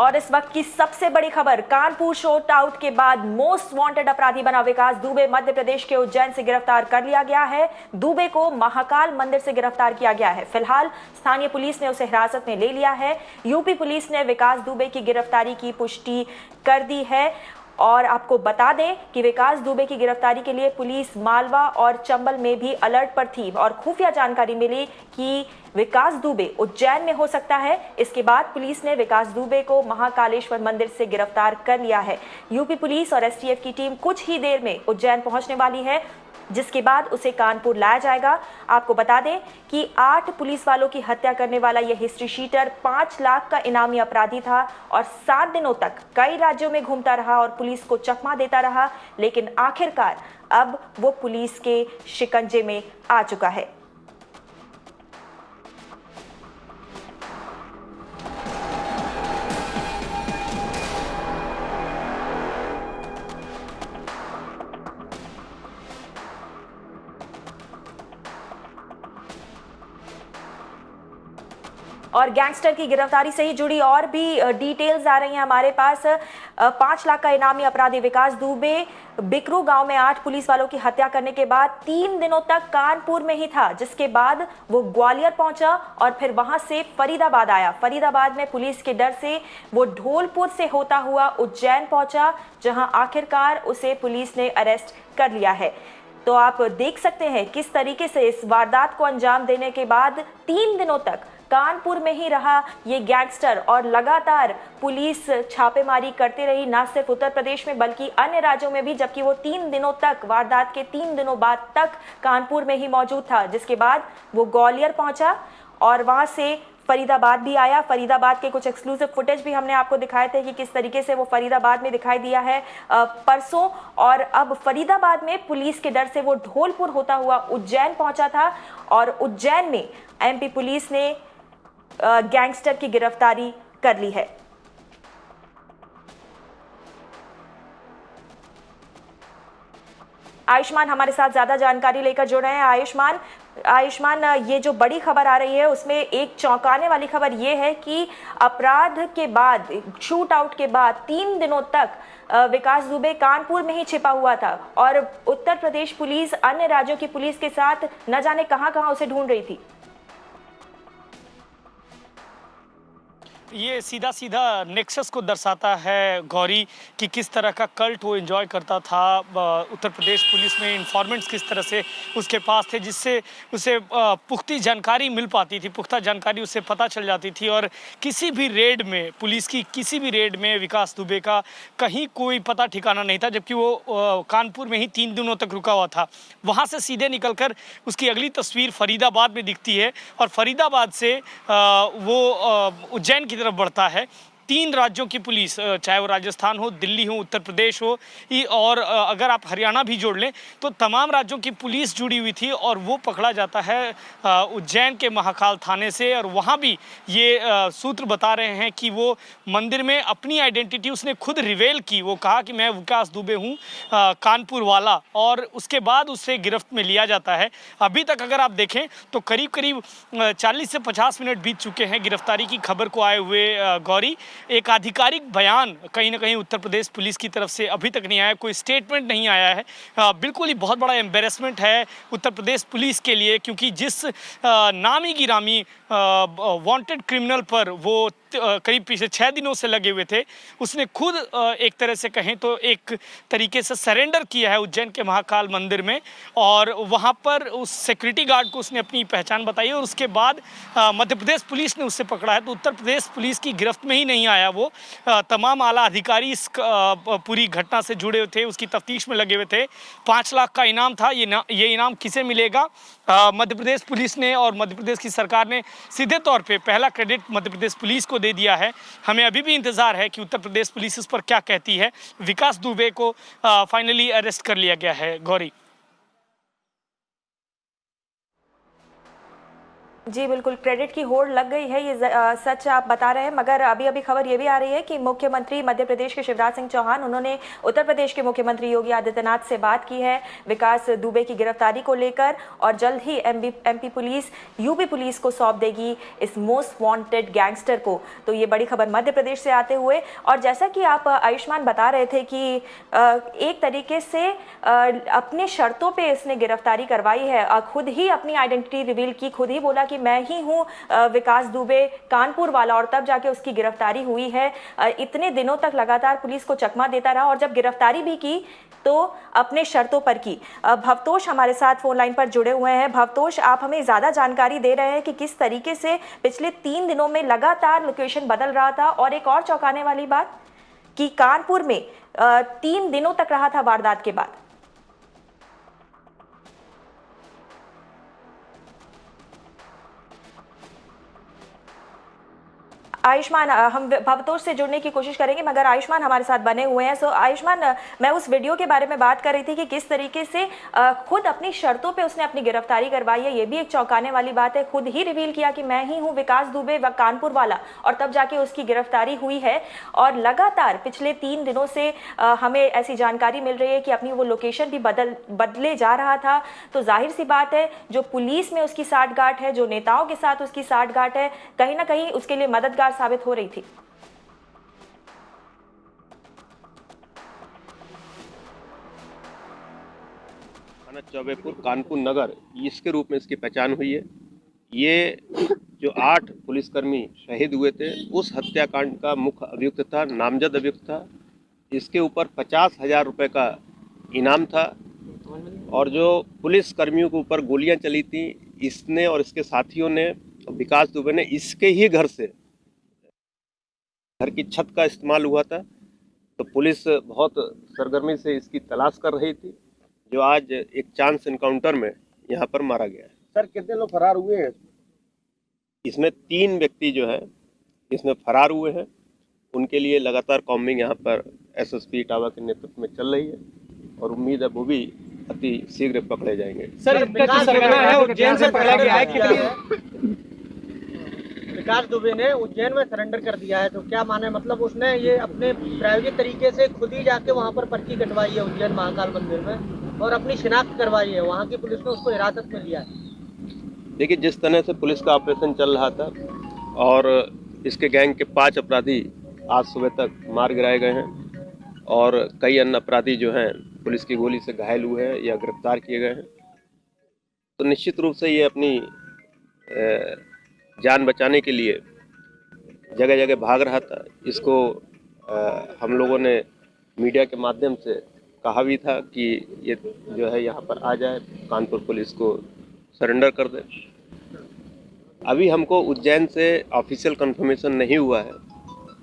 और इस वक्त की सबसे बड़ी खबर, कानपुर शूट आउट के बाद मोस्ट वांटेड अपराधी बना विकास दुबे मध्य प्रदेश के उज्जैन से गिरफ्तार कर लिया गया है। दुबे को महाकाल मंदिर से गिरफ्तार किया गया है। फिलहाल स्थानीय पुलिस ने उसे हिरासत में ले लिया है। यूपी पुलिस ने विकास दुबे की गिरफ्तारी की पुष्टि कर दी है। और आपको बता दें कि विकास दुबे की गिरफ्तारी के लिए पुलिस मालवा और चंबल में भी अलर्ट पर थी और खुफिया जानकारी मिली कि विकास दुबे उज्जैन में हो सकता है। इसके बाद पुलिस ने विकास दुबे को महाकालेश्वर मंदिर से गिरफ्तार कर लिया है। यूपी पुलिस और एसटीएफ की टीम कुछ ही देर में उज्जैन पहुंचने वाली है, जिसके बाद उसे कानपुर लाया जाएगा। आपको बता दें कि 8 पुलिस वालों की हत्या करने वाला यह हिस्ट्री शीटर 5 लाख का इनामी अपराधी था और 7 दिनों तक कई राज्यों में घूमता रहा और पुलिस को चकमा देता रहा, लेकिन आखिरकार अब वो पुलिस के शिकंजे में आ चुका है। और गैंगस्टर की गिरफ्तारी से ही जुड़ी और भी डिटेल्स आ रही हैं हमारे पास। 5 लाख का इनामी अपराधी विकास दुबे बिकरू गांव में 8 पुलिस वालों की हत्या करने के बाद 3 दिनों तक कानपुर में ही था, जिसके बाद वो ग्वालियर पहुंचा और फिर वहां से फरीदाबाद आया। फरीदाबाद में पुलिस के डर से वो ढोलपुर से होता हुआ उज्जैन पहुंचा, जहां आखिरकार उसे पुलिस ने अरेस्ट कर लिया है। तो आप देख सकते हैं किस तरीके से इस वारदात को अंजाम देने के बाद 3 दिनों तक कानपुर में ही रहा ये गैंगस्टर और लगातार पुलिस छापेमारी करती रही, ना सिर्फ उत्तर प्रदेश में बल्कि अन्य राज्यों में भी, जबकि वो 3 दिनों तक, वारदात के 3 दिनों बाद तक कानपुर में ही मौजूद था। जिसके बाद वो ग्वालियर पहुंचा और वहां से फरीदाबाद भी आया। फरीदाबाद के कुछ एक्सक्लूसिव फुटेज भी हमने आपको दिखाए थे कि किस तरीके से वो फरीदाबाद में दिखाई दिया है परसों, और अब फरीदाबाद में पुलिस के डर से वो ढोलपुर होता हुआ उज्जैन पहुंचा था और उज्जैन में एमपी पुलिस ने गैंगस्टर की गिरफ्तारी कर ली है। आयुष्मान हमारे साथ ज्यादा जानकारी लेकर जुड़ रहे हैं। आयुष्मान, ये जो बड़ी खबर आ रही है उसमें एक चौंकाने वाली खबर ये है कि अपराध के बाद, शूट आउट के बाद 3 दिनों तक विकास दुबे कानपुर में ही छिपा हुआ था और उत्तर प्रदेश पुलिस अन्य राज्यों की पुलिस के साथ न जाने कहां उसे ढूंढ रही थी। ये सीधा सीधा नेक्सस को दर्शाता है गौरी कि किस तरह का कल्ट वो एंजॉय करता था। उत्तर प्रदेश पुलिस में इन्फॉर्मेंट्स किस तरह से उसके पास थे, जिससे उसे पुख्ता जानकारी मिल पाती थी, पुख्ता जानकारी उससे पता चल जाती थी। और किसी भी रेड में, पुलिस की किसी भी रेड में विकास दुबे का कहीं कोई पता ठिकाना नहीं था, जबकि वो कानपुर में ही 3 दिनों तक रुका हुआ था। वहाँ से सीधे निकलकर उसकी अगली तस्वीर फरीदाबाद में दिखती है और फरीदाबाद से वो उज्जैन की तरफ बढ़ता है। 3 राज्यों की पुलिस, चाहे वो राजस्थान हो, दिल्ली हो, उत्तर प्रदेश हो, और अगर आप हरियाणा भी जोड़ लें तो तमाम राज्यों की पुलिस जुड़ी हुई थी और वो पकड़ा जाता है उज्जैन के महाकाल थाने से। और वहाँ भी ये सूत्र बता रहे हैं कि वो मंदिर में अपनी आइडेंटिटी उसने खुद रिवेल की। वो कहा कि मैं विकास दुबे हूँ, कानपुर वाला, और उसके बाद उससे गिरफ्त में लिया जाता है। अभी तक अगर आप देखें तो करीब करीब 40 से 50 मिनट बीत चुके हैं गिरफ्तारी की खबर को आए हुए गौरी। एक आधिकारिक बयान कहीं ना कहीं उत्तर प्रदेश पुलिस की तरफ से अभी तक नहीं आया, कोई स्टेटमेंट नहीं आया है। बिल्कुल ही बहुत बड़ा एम्बेरसमेंट है उत्तर प्रदेश पुलिस के लिए, क्योंकि जिस नामी गिरामी वांटेड क्रिमिनल पर वो करीब पिछले 6 दिनों से लगे हुए थे, उसने खुद एक तरह से कहें तो एक तरीके से सरेंडर किया है उज्जैन के महाकाल मंदिर में। और वहाँ पर उस सिक्योरिटी गार्ड को उसने अपनी पहचान बताई और उसके बाद मध्य प्रदेश पुलिस ने उससे पकड़ा है। तो उत्तर प्रदेश पुलिस की गिरफ्त में ही नहीं आया वो, तमाम आला अधिकारी इस पूरी घटना से जुड़े हुए थे, उसकी तफ्तीश में लगे हुए थे। 5 लाख का इनाम था। ये इनाम किसे मिलेगा? मध्य प्रदेश पुलिस ने और मध्य प्रदेश की सरकार ने सीधे तौर पे पहला क्रेडिट मध्य प्रदेश पुलिस को दे दिया है। हमें अभी भी इंतजार है कि उत्तर प्रदेश पुलिस इस पर क्या कहती है। विकास दुबे को फाइनली अरेस्ट कर लिया गया है गौरी। जी बिल्कुल, क्रेडिट की होड़ लग गई है, ये सच आप बता रहे हैं। मगर अभी अभी खबर ये भी आ रही है कि मुख्यमंत्री मध्य प्रदेश के शिवराज सिंह चौहान, उन्होंने उत्तर प्रदेश के मुख्यमंत्री योगी आदित्यनाथ से बात की है विकास दुबे की गिरफ्तारी को लेकर, और जल्द ही एमपी पुलिस यूपी पुलिस को सौंप देगी इस मोस्ट वांटेड गैंगस्टर को। तो ये बड़ी खबर मध्य प्रदेश से आते हुए, और जैसा कि आप आयुष्मान बता रहे थे कि एक तरीके से अपने शर्तों पे इसने गिरफ्तारी करवाई है, खुद ही अपनी आइडेंटिटी रिवील की, खुद ही बोला कि मैं ही हूँ विकास दुबे कानपुर वाला, और तब जाके उसकी गिरफ्तारी हुई है। इतने दिनों तक लगातार पुलिस को चकमा देता रहा, और जब गिरफ्तारी भी की तो अपने शर्तों पर की। भवतोष हमारे साथ फोन लाइन पर जुड़े हुए हैं। भवतोष, आप हमें ज्यादा जानकारी दे रहे हैं कि किस तरीके से पिछले 3 दिनों में लगातार लोकेशन बदल रहा था, और एक और चौंकाने वाली बात कि कानपुर में 3 दिनों तक रहा था वारदात के बाद। आयुष्मान, हम भवतोष से जुड़ने की कोशिश करेंगे, मगर आयुष्मान हमारे साथ बने हुए हैं। सो आयुष्मान, मैं उस वीडियो के बारे में बात कर रही थी कि किस तरीके से खुद अपनी शर्तों पे उसने अपनी गिरफ्तारी करवाई है। ये भी एक चौंकाने वाली बात है, खुद ही रिवील किया कि मैं ही हूँ विकास दुबे व कानपुर वाला, और तब जाके उसकी गिरफ्तारी हुई है। और लगातार पिछले 3 दिनों से हमें ऐसी जानकारी मिल रही है कि अपनी वो लोकेशन भी बदले जा रहा था। तो जाहिर सी बात है, जो पुलिस में उसकी साठगांठ है, जो नेताओं के साथ उसकी साठगांठ है, कहीं ना कहीं उसके लिए मददगार साबित हो रही थी। थाना चौबेपुर कानपुर नगर इसके रूप में इसकी पहचान हुई है। ये जो 8 पुलिसकर्मी शहीद हुए थे, उस हत्याकांड का मुख्य अभियुक्त था, नामजद अभियुक्त था। इसके ऊपर 50,000 रुपये का इनाम था, और जो पुलिस कर्मियों के ऊपर गोलियां चली थी, इसने और इसके साथियों ने, विकास दुबे ने, इसके ही घर से, घर की छत का इस्तेमाल हुआ था। तो पुलिस बहुत सरगर्मी से इसकी तलाश कर रही थी, जो आज एक चांस इनकाउंटर में यहाँ पर मारा गया है। सर, कितने लोग फरार हुए हैं? इसमें 3 व्यक्ति जो है इसमें फरार हुए हैं। उनके लिए लगातार कॉम्बिंग यहाँ पर एसएसपी इटावा के नेतृत्व में चल रही है, और उम्मीद है वो भी अति शीघ्र पकड़े जाएंगे। सर, विकास दुबे ने उज्जैन में सरेंडर कर दिया है, तो क्या माने, मतलब उसने ये अपने प्रायोगिक तरीके से खुद ही जाके वहाँ पर पर्ची कटवाई है उज्जैन महाकाल मंदिर में, और अपनी शिनाख्त करवाई है, वहाँ की पुलिस ने उसको हिरासत में लिया है। देखिए, जिस तरह से पुलिस का ऑपरेशन चल रहा था, और इसके गैंग के 5 अपराधी आज सुबह तक मार गिराए गए हैं, और कई अन्य अपराधी जो हैं पुलिस की गोली से घायल हुए हैं या गिरफ्तार किए गए हैं। तो निश्चित रूप से ये अपनी जान बचाने के लिए जगह जगह भाग रहा था। इसको हम लोगों ने मीडिया के माध्यम से कहा भी था कि ये जो है यहाँ पर आ जाए, कानपुर पुलिस को सरेंडर कर दे। अभी हमको उज्जैन से ऑफिशियल कंफर्मेशन नहीं हुआ है,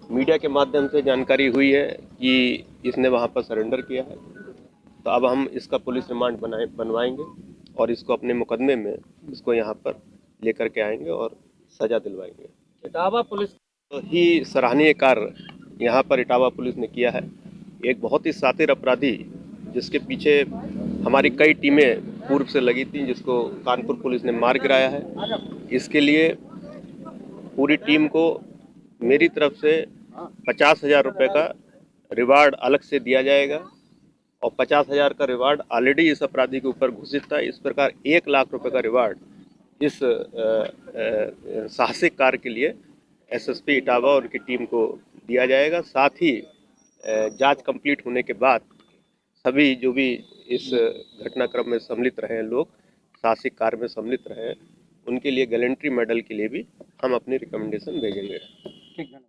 मीडिया के माध्यम से जानकारी हुई है कि इसने वहाँ पर सरेंडर किया है। तो अब हम इसका पुलिस रिमांड बनवाएंगे, और इसको अपने मुकदमे में इसको यहाँ पर लेकर के आएंगे और सजा दिलवाएंगे। इटावा पुलिस तो ही सराहनीय कार्य यहाँ पर इटावा पुलिस ने किया है। एक बहुत ही शातिर अपराधी, जिसके पीछे हमारी कई टीमें पूर्व से लगी थी, जिसको कानपुर पुलिस ने मार गिराया है। इसके लिए पूरी टीम को मेरी तरफ से 50,000 रुपये का रिवार्ड अलग से दिया जाएगा, और 50,000 का रिवार्ड ऑलरेडी इस अपराधी के ऊपर घोषित था। इस प्रकार 1 लाख रुपये का रिवार्ड इस साहसिक कार्य के लिए एसएसपी इटावा और उनकी टीम को दिया जाएगा। साथ ही जांच कंप्लीट होने के बाद सभी जो भी इस घटनाक्रम में सम्मिलित रहे लोग, साहसिक कार्य में सम्मिलित रहे, उनके लिए गैलेंट्री मेडल के लिए भी हम अपनी रिकमेंडेशन भेजेंगे। ठीक है।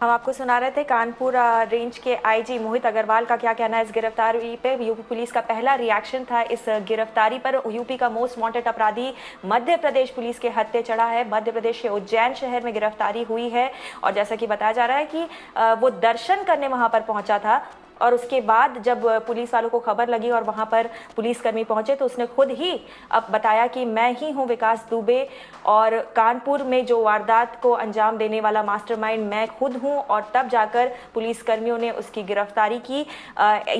हम आपको सुना रहे थे कानपुर रेंज के आईजी मोहित अग्रवाल का क्या कहना है इस गिरफ्तारी पे। यूपी पुलिस का पहला रिएक्शन था इस गिरफ्तारी पर। यूपी का मोस्ट वांटेड अपराधी मध्य प्रदेश पुलिस के हत्थे चढ़ा है। मध्य प्रदेश के उज्जैन शहर में गिरफ्तारी हुई है, और जैसा कि बताया जा रहा है कि वो दर्शन करने वहां पर पहुंचा था, और उसके बाद जब पुलिस वालों को खबर लगी और वहां पर पुलिसकर्मी पहुंचे तो उसने खुद ही अब बताया कि मैं ही हूं विकास दुबे और कानपुर में जो वारदात को अंजाम देने वाला मास्टरमाइंड मैं खुद हूं। और तब जाकर पुलिसकर्मियों ने उसकी गिरफ्तारी की।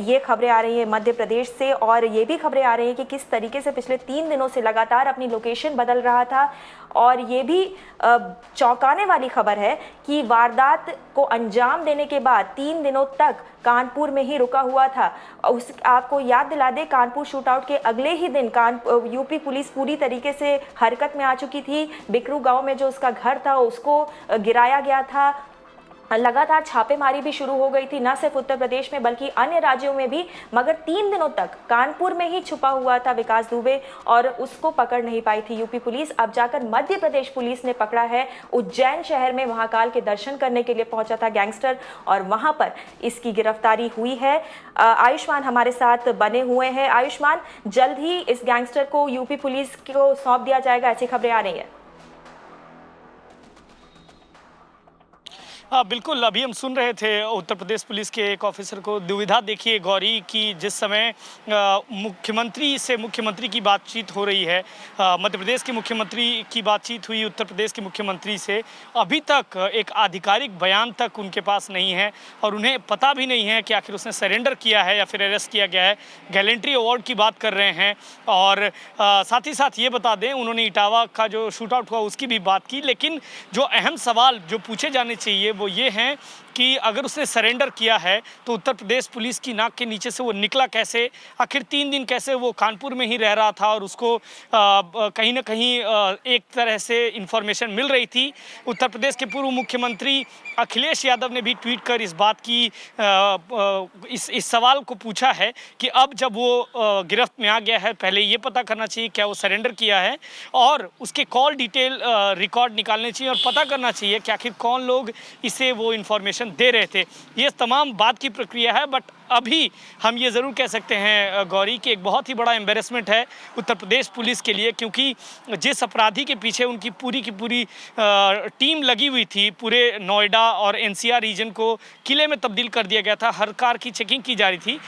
ये खबरें आ रही हैं मध्य प्रदेश से और ये भी खबरें आ रही हैं कि किस तरीके से पिछले 3 दिनों से लगातार अपनी लोकेशन बदल रहा था। और ये भी चौंकाने वाली खबर है कि वारदात को अंजाम देने के बाद 3 दिनों तक कानपुर में ही रुका हुआ था। आपको याद दिला दे, कानपुर शूटआउट के अगले ही दिन यूपी पुलिस पूरी तरीके से हरकत में आ चुकी थी। बिकरू गांव में जो उसका घर था उसको गिराया गया था। लगातार छापेमारी भी शुरू हो गई थी, न सिर्फ उत्तर प्रदेश में बल्कि अन्य राज्यों में भी। मगर 3 दिनों तक कानपुर में ही छुपा हुआ था विकास दुबे और उसको पकड़ नहीं पाई थी यूपी पुलिस। अब जाकर मध्य प्रदेश पुलिस ने पकड़ा है। उज्जैन शहर में महाकाल के दर्शन करने के लिए पहुंचा था गैंगस्टर और वहां पर इसकी गिरफ्तारी हुई है। आयुष्मान हमारे साथ बने हुए हैं। आयुष्मान, जल्द ही इस गैंगस्टर को यूपी पुलिस को सौंप दिया जाएगा, ऐसी खबरें आ रही है। हाँ बिल्कुल, अभी हम सुन रहे थे उत्तर प्रदेश पुलिस के एक ऑफिसर को। दुविधा देखिए गौरी की, जिस समय मुख्यमंत्री की बातचीत हो रही है, मध्य प्रदेश के मुख्यमंत्री की बातचीत हुई उत्तर प्रदेश के मुख्यमंत्री से, अभी तक एक आधिकारिक बयान तक उनके पास नहीं है और उन्हें पता भी नहीं है कि आखिर उसने सरेंडर किया है या फिर अरेस्ट किया गया है। गैलेंट्री अवार्ड की बात कर रहे हैं और साथ ही साथ ये बता दें, उन्होंने इटावा का जो शूटआउट हुआ उसकी भी बात की। लेकिन जो अहम सवाल जो पूछे जाने चाहिए वो ये हैं कि अगर उसने सरेंडर किया है तो उत्तर प्रदेश पुलिस की नाक के नीचे से वो निकला कैसे? आखिर 3 दिन कैसे वो कानपुर में ही रह रहा था और उसको कहीं ना कहीं एक तरह से इन्फॉर्मेशन मिल रही थी। उत्तर प्रदेश के पूर्व मुख्यमंत्री अखिलेश यादव ने भी ट्वीट कर इस बात की इस सवाल को पूछा है कि अब जब वो गिरफ्त में आ गया है, पहले ये पता करना चाहिए क्या वो सरेंडर किया है और उसके कॉल डिटेल रिकॉर्ड निकालने चाहिए और पता करना चाहिए कि आखिर कौन लोग इसे वो इन्फॉर्मेशन दे रहे थे। ये तमाम बात की प्रक्रिया है। बट अभी हम ये ज़रूर कह सकते हैं गौरी कि एक बहुत ही बड़ा एम्बेरसमेंट है उत्तर प्रदेश पुलिस के लिए, क्योंकि जिस अपराधी के पीछे उनकी पूरी की पूरी टीम लगी हुई थी, पूरे नोएडा और एनसीआर रीजन को किले में तब्दील कर दिया गया था, हर कार की चेकिंग की जा रही थी।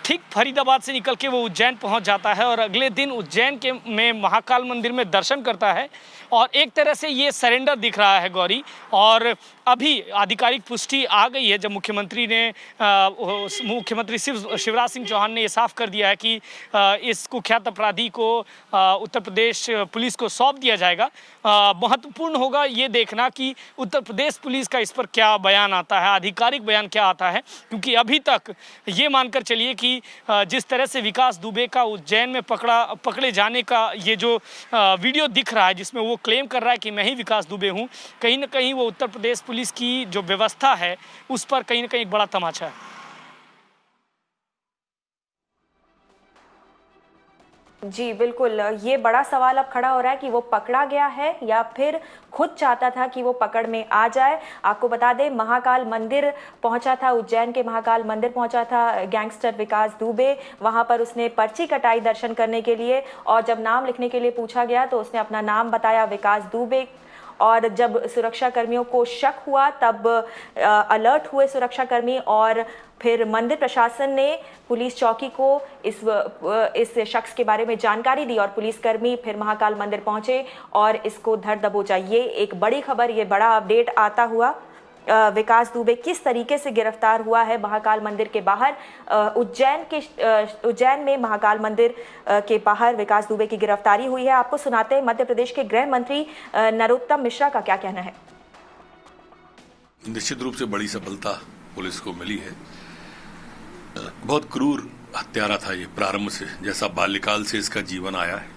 ठीक फरीदाबाद से निकल के वो उज्जैन पहुंच जाता है और अगले दिन उज्जैन में महाकाल मंदिर में दर्शन करता है और एक तरह से ये सरेंडर दिख रहा है गौरी। और अभी आधिकारिक पुष्टि आ गई है जब मुख्यमंत्री शिवराज सिंह चौहान ने ये साफ कर दिया है कि इस कुख्यात अपराधी को उत्तर प्रदेश पुलिस को सौंप दिया जाएगा। महत्वपूर्ण होगा ये देखना कि उत्तर प्रदेश पुलिस का इस पर क्या बयान आता है, आधिकारिक बयान क्या आता है, क्योंकि अभी तक ये मानकर चलिए कि जिस तरह से विकास दुबे का उज्जैन में पकड़े जाने का ये जो वीडियो दिख रहा है जिसमें वो क्लेम कर रहा है कि मैं ही विकास दुबे हूँ, कहीं ना कहीं वो उत्तर प्रदेश पुलिस की जो व्यवस्था है उस पर कहीं ना कहीं एक बड़ा तमाचा है। जी बिल्कुल, ये बड़ा सवाल अब खड़ा हो रहा है कि वो पकड़ा गया है या फिर खुद चाहता था कि वो पकड़ में आ जाए। आपको बता दें, महाकाल मंदिर पहुंचा था, उज्जैन के महाकाल मंदिर पहुंचा था गैंगस्टर विकास दुबे। वहां पर उसने पर्ची कटाई दर्शन करने के लिए और जब नाम लिखने के लिए पूछा गया तो उसने अपना नाम बताया, विकास दुबे। और जब सुरक्षा कर्मियों को शक हुआ तब अलर्ट हुए सुरक्षाकर्मी और फिर मंदिर प्रशासन ने पुलिस चौकी को इस शख्स के बारे में जानकारी दी और पुलिसकर्मी फिर महाकाल मंदिर पहुंचे और इसको धर दबोचा। ये एक बड़ी खबर, ये बड़ा अपडेट आता हुआ। विकास दुबे किस तरीके से गिरफ्तार हुआ है महाकाल मंदिर के बाहर। उज्जैन में महाकाल मंदिर के बाहर विकास दुबे की गिरफ्तारी हुई है। आपको सुनाते हैं मध्य प्रदेश के गृह मंत्री नरोत्तम मिश्रा का क्या कहना है। निश्चित रूप से बड़ी सफलता पुलिस को मिली है। बहुत क्रूर हत्यारा था ये प्रारंभ से, जैसा बाल्यकाल से इसका जीवन आया है।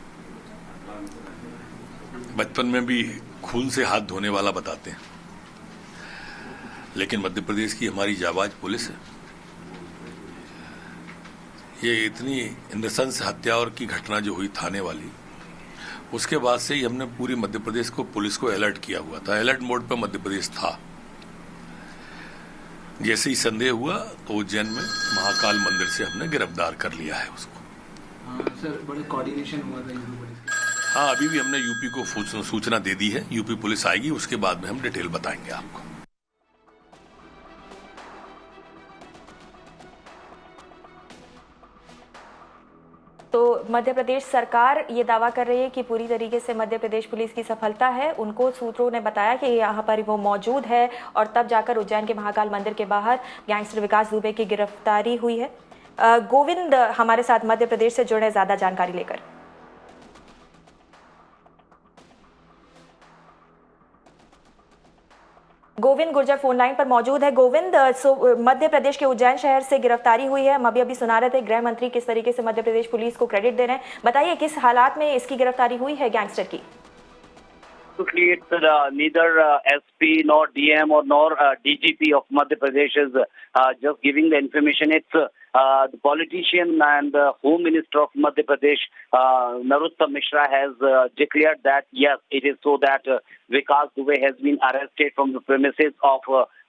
बचपन में भी खून से हाथ धोने वाला बताते हैं, लेकिन मध्य प्रदेश की हमारी जाबाज पुलिस है, ये इतनी नृशंस हत्या और की घटना जो हुई थाने वाली, उसके बाद से ही हमने पूरी मध्य प्रदेश को पुलिस को अलर्ट किया हुआ था। अलर्ट मोड पर मध्य प्रदेश था। जैसे ही संदेह हुआ तो उज्जैन में महाकाल मंदिर से हमने गिरफ्तार कर लिया है उसको। सर, बड़े कोऑर्डिनेशन हुआ था यूपी पुलिस के। हाँ, अभी भी हमने यूपी को सूचना दे दी है। यूपी पुलिस आएगी, उसके बाद में हम डिटेल बताएंगे आपको। मध्य प्रदेश सरकार ये दावा कर रही है कि पूरी तरीके से मध्य प्रदेश पुलिस की सफलता है। उनको सूत्रों ने बताया कि यहाँ पर वो मौजूद है और तब जाकर उज्जैन के महाकाल मंदिर के बाहर गैंगस्टर विकास दुबे की गिरफ्तारी हुई है। गोविंद हमारे साथ मध्य प्रदेश से जुड़े ज्यादा जानकारी लेकर। गोविंद गुर्जर फोन लाइन पर मौजूद है। गोविंद, मध्य प्रदेश के उज्जैन शहर से गिरफ्तारी हुई है। हम अभी सुना रहे थे गृह मंत्री किस तरीके से मध्य प्रदेश पुलिस को क्रेडिट दे रहे हैं। बताइए किस हालात में इसकी गिरफ्तारी हुई है गैंगस्टर की? It's neither SP nor DM or nor DGP of Madhya Pradesh is just giving the information. It's the politician and Home Minister of Madhya Pradesh, Narottam Mishra, has declared that yes, it is so that Vikas Dubey has been arrested from the premises of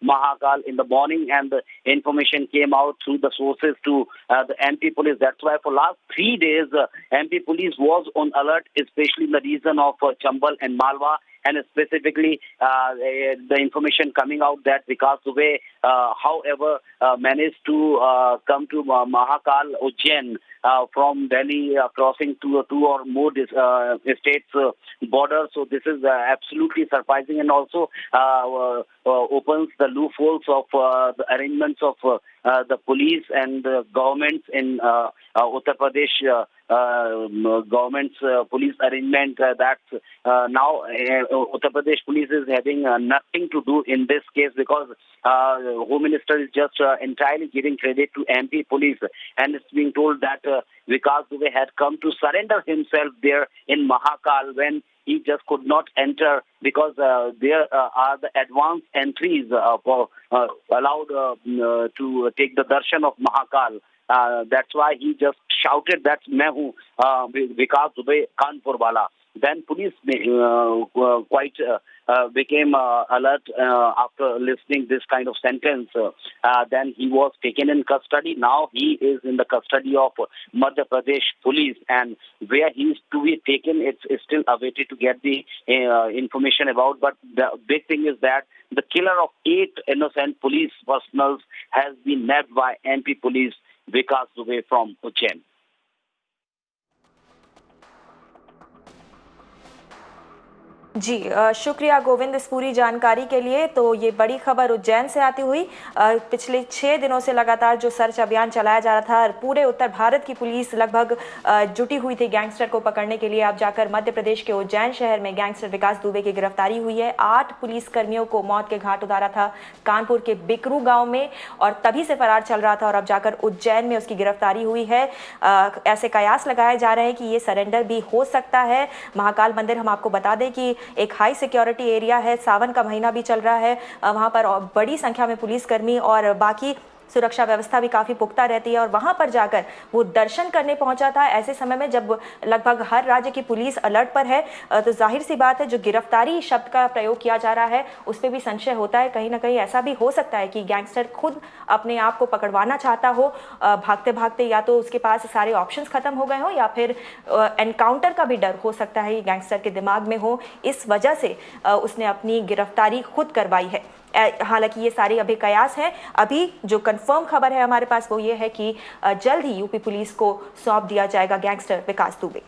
Mahakal in the morning, and the information came out through the sources to the MP police. That's why for last 3 days, MP police was on alert, especially in the region of Chambal and Malwa, and specifically the information coming out that Vikas Dubey, however, managed to come to Mahakal, Ujjain, from Delhi, crossing to 2 or more states border. So this is absolutely surprising, and also opens the loopholes of the arrangements of the police and the governments in Uttar Pradesh. Government's police arrangement that now Uttar Pradesh police is having nothing to do in this case, because Home Minister is just entirely giving credit to MP police, and it's being told that Vikas Dubey had come to surrender himself there in Mahakal when he just could not enter, because there are the advance entries allowed to take the darshan of Mahakal. That's why he just shouted that "Main hu Vikas Dubey Kanpur wala." Then police quite became alert after listening this kind of sentence. Then he was taken in custody. Now he is in the custody of Madhya Pradesh police, and where he is to be taken, it's still awaited to get the information about. But the big thing is that the killer of 8 innocent police personnel has been nabbed by MP police, Vikas Dubey from Ujjain. जी शुक्रिया गोविंद इस पूरी जानकारी के लिए। तो ये बड़ी खबर उज्जैन से आती हुई, पिछले 6 दिनों से लगातार जो सर्च अभियान चलाया जा रहा था, पूरे उत्तर भारत की पुलिस लगभग जुटी हुई थी गैंगस्टर को पकड़ने के लिए। अब जाकर मध्य प्रदेश के उज्जैन शहर में गैंगस्टर विकास दुबे की गिरफ्तारी हुई है। 8 पुलिसकर्मियों को मौत के घाट उतारा था कानपुर के बिकरू गांव में, और तभी से फरार चल रहा था, और अब जाकर उज्जैन में उसकी गिरफ्तारी हुई है। ऐसे कयास लगाए जा रहे हैं कि ये सरेंडर भी हो सकता है। महाकाल मंदिर, हम आपको बता दें कि एक हाई सिक्योरिटी एरिया है, सावन का महीना भी चल रहा है, वहां पर बड़ी संख्या में पुलिसकर्मी और बाकी सुरक्षा व्यवस्था भी काफ़ी पुख्ता रहती है, और वहां पर जाकर वो दर्शन करने पहुंचा था ऐसे समय में जब लगभग हर राज्य की पुलिस अलर्ट पर है। तो जाहिर सी बात है, जो गिरफ्तारी शब्द का प्रयोग किया जा रहा है उस पर भी संशय होता है। कहीं ना कहीं ऐसा भी हो सकता है कि गैंगस्टर खुद अपने आप को पकड़वाना चाहता हो भागते भागते, या तो उसके पास सारे ऑप्शंस खत्म हो गए हो, या फिर एनकाउंटर का भी डर हो सकता है गैंगस्टर के दिमाग में हो। इस वजह से उसने अपनी गिरफ्तारी खुद करवाई है। हालांकि ये सारे अभी कयास हैं। अभी जो कंफर्म खबर है हमारे पास वो ये है कि जल्द ही यूपी पुलिस को सौंप दिया जाएगा गैंगस्टर विकास दुबे।